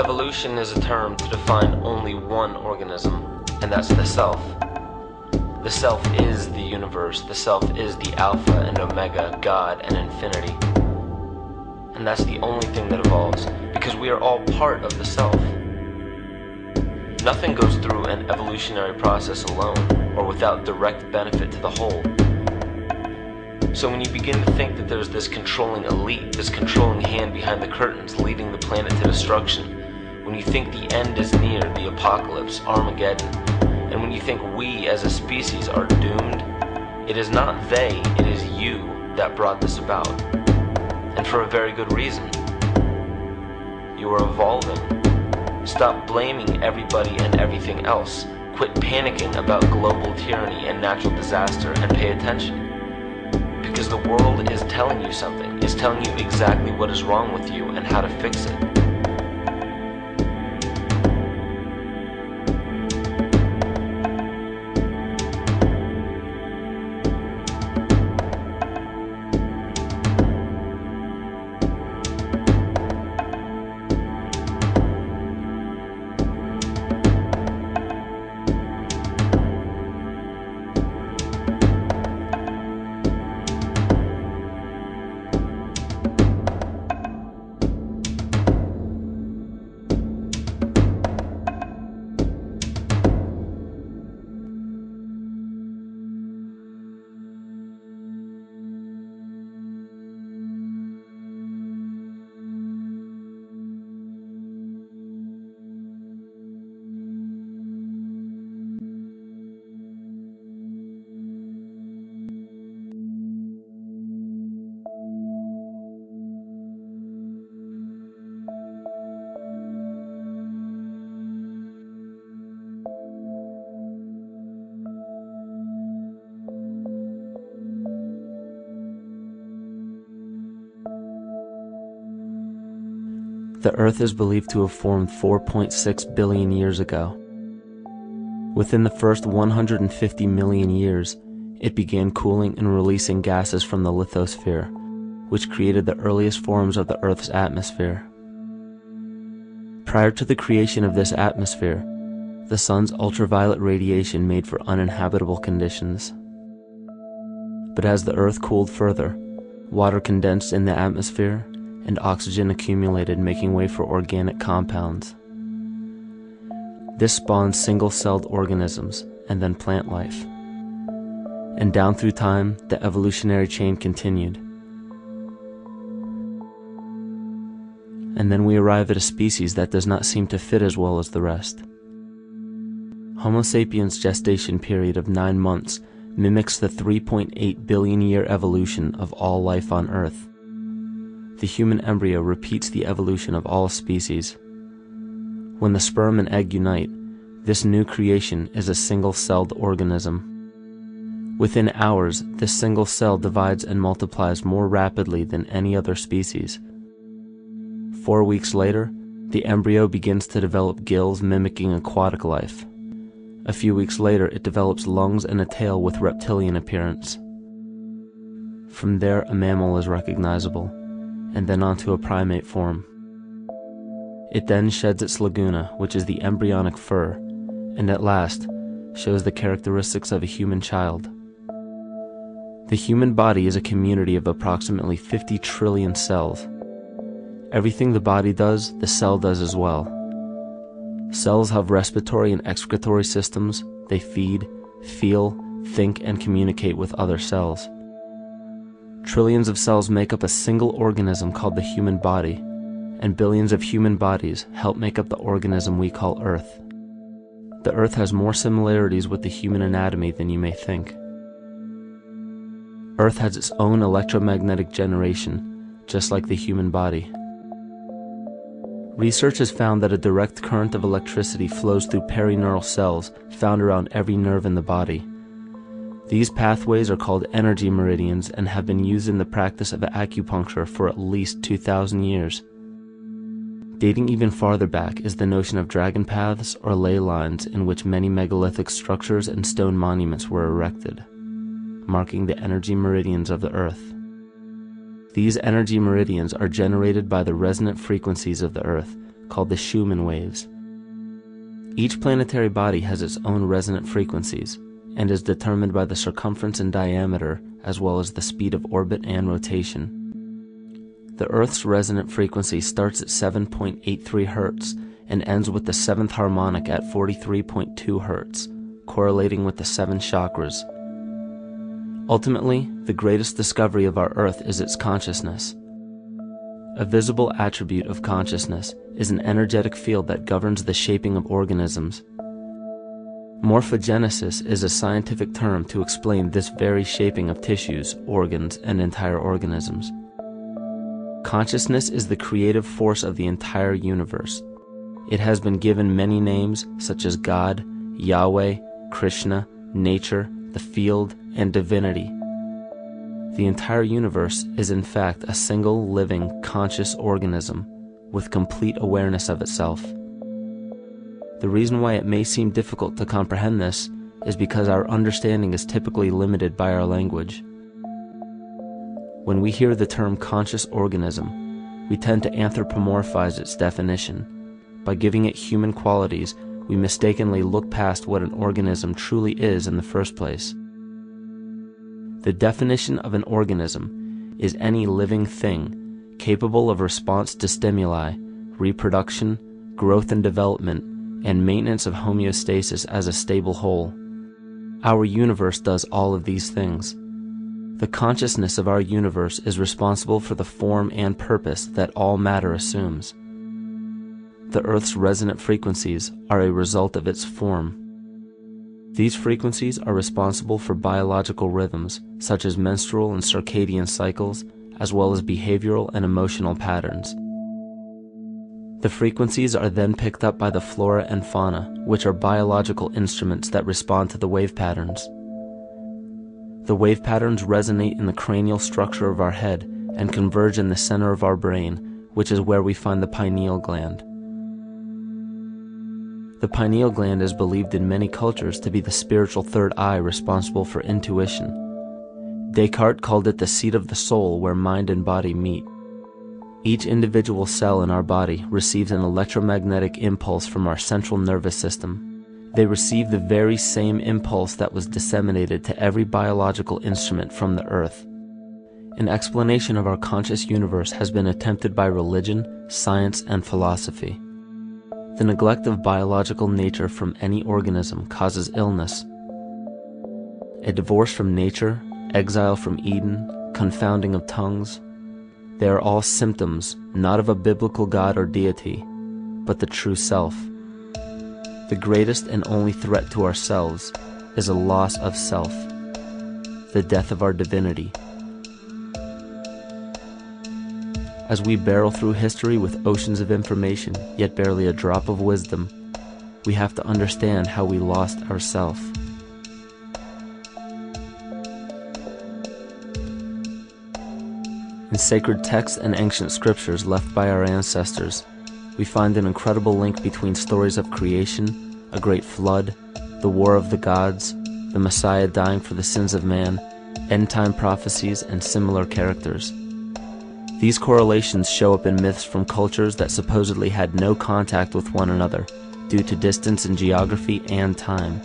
Evolution is a term to define only one organism, and that's the self. The self is the universe, the self is the Alpha and Omega, God and infinity. And that's the only thing that evolves, because we are all part of the self. Nothing goes through an evolutionary process alone, or without direct benefit to the whole. So when you begin to think that there's this controlling elite, this controlling hand behind the curtains leading the planet to destruction, when you think the end is near, the apocalypse, Armageddon, and when you think we as a species are doomed, it is not they, it is you that brought this about. And for a very good reason. You are evolving. Stop blaming everybody and everything else. Quit panicking about global tyranny and natural disaster and pay attention. Because the world is telling you something, is telling you exactly what is wrong with you and how to fix it. The Earth is believed to have formed 4.6 billion years ago. Within the first 150 million years, it began cooling and releasing gases from the lithosphere, which created the earliest forms of the Earth's atmosphere. Prior to the creation of this atmosphere, the sun's ultraviolet radiation made for uninhabitable conditions. But as the Earth cooled further, water condensed in the atmosphere, and oxygen accumulated, making way for organic compounds. This spawned single-celled organisms, and then plant life. And down through time, the evolutionary chain continued. And then we arrive at a species that does not seem to fit as well as the rest. Homo sapiens' gestation period of 9 months mimics the 3.8 billion year evolution of all life on Earth. The human embryo repeats the evolution of all species. When the sperm and egg unite, this new creation is a single-celled organism. Within hours, this single cell divides and multiplies more rapidly than any other species. 4 weeks later, the embryo begins to develop gills mimicking aquatic life. A few weeks later, it develops lungs and a tail with reptilian appearance. From there, a mammal is recognizable, and then onto a primate form. It then sheds its laguna, which is the embryonic fur, and at last shows the characteristics of a human child. The human body is a community of approximately 50 trillion cells. Everything the body does, the cell does as well. Cells have respiratory and excretory systems. They feed, feel, think, and communicate with other cells. Trillions of cells make up a single organism called the human body, and billions of human bodies help make up the organism we call Earth. The Earth has more similarities with the human anatomy than you may think. Earth has its own electromagnetic generation, just like the human body. Research has found that a direct current of electricity flows through perineural cells found around every nerve in the body. These pathways are called energy meridians and have been used in the practice of acupuncture for at least 2,000 years. Dating even farther back is the notion of dragon paths or ley lines, in which many megalithic structures and stone monuments were erected, marking the energy meridians of the Earth. These energy meridians are generated by the resonant frequencies of the Earth, called the Schumann waves. Each planetary body has its own resonant frequencies and is determined by the circumference and diameter as well as the speed of orbit and rotation. The Earth's resonant frequency starts at 7.83 Hz and ends with the 7th harmonic at 43.2 Hz, correlating with the 7 chakras. Ultimately, the greatest discovery of our Earth is its consciousness. A visible attribute of consciousness is an energetic field that governs the shaping of organisms. Morphogenesis is a scientific term to explain this very shaping of tissues, organs, and entire organisms. Consciousness is the creative force of the entire universe. It has been given many names such as God, Yahweh, Krishna, nature, the field, and divinity. The entire universe is in fact a single living, conscious organism with complete awareness of itself. The reason why it may seem difficult to comprehend this is because our understanding is typically limited by our language. When we hear the term conscious organism, we tend to anthropomorphize its definition. By giving it human qualities, we mistakenly look past what an organism truly is in the first place. The definition of an organism is any living thing capable of response to stimuli, reproduction, growth and development, and maintenance of homeostasis as a stable whole. Our universe does all of these things. The consciousness of our universe is responsible for the form and purpose that all matter assumes. The Earth's resonant frequencies are a result of its form. These frequencies are responsible for biological rhythms, such as menstrual and circadian cycles, as well as behavioral and emotional patterns. The frequencies are then picked up by the flora and fauna, which are biological instruments that respond to the wave patterns. The wave patterns resonate in the cranial structure of our head and converge in the center of our brain, which is where we find the pineal gland. The pineal gland is believed in many cultures to be the spiritual third eye responsible for intuition. Descartes called it the seat of the soul where mind and body meet. Each individual cell in our body receives an electromagnetic impulse from our central nervous system. They receive the very same impulse that was disseminated to every biological instrument from the earth. An explanation of our conscious universe has been attempted by religion, science, and philosophy. The neglect of biological nature from any organism causes illness. A divorce from nature, exile from Eden, confounding of tongues, they are all symptoms not of a biblical God or deity, but the true self. The greatest and only threat to ourselves is a loss of self, the death of our divinity. As we barrel through history with oceans of information, yet barely a drop of wisdom, we have to understand how we lost ourself. In sacred texts and ancient scriptures left by our ancestors, we find an incredible link between stories of creation, a great flood, the war of the gods, the Messiah dying for the sins of man, end-time prophecies, and similar characters. These correlations show up in myths from cultures that supposedly had no contact with one another due to distance in geography and time.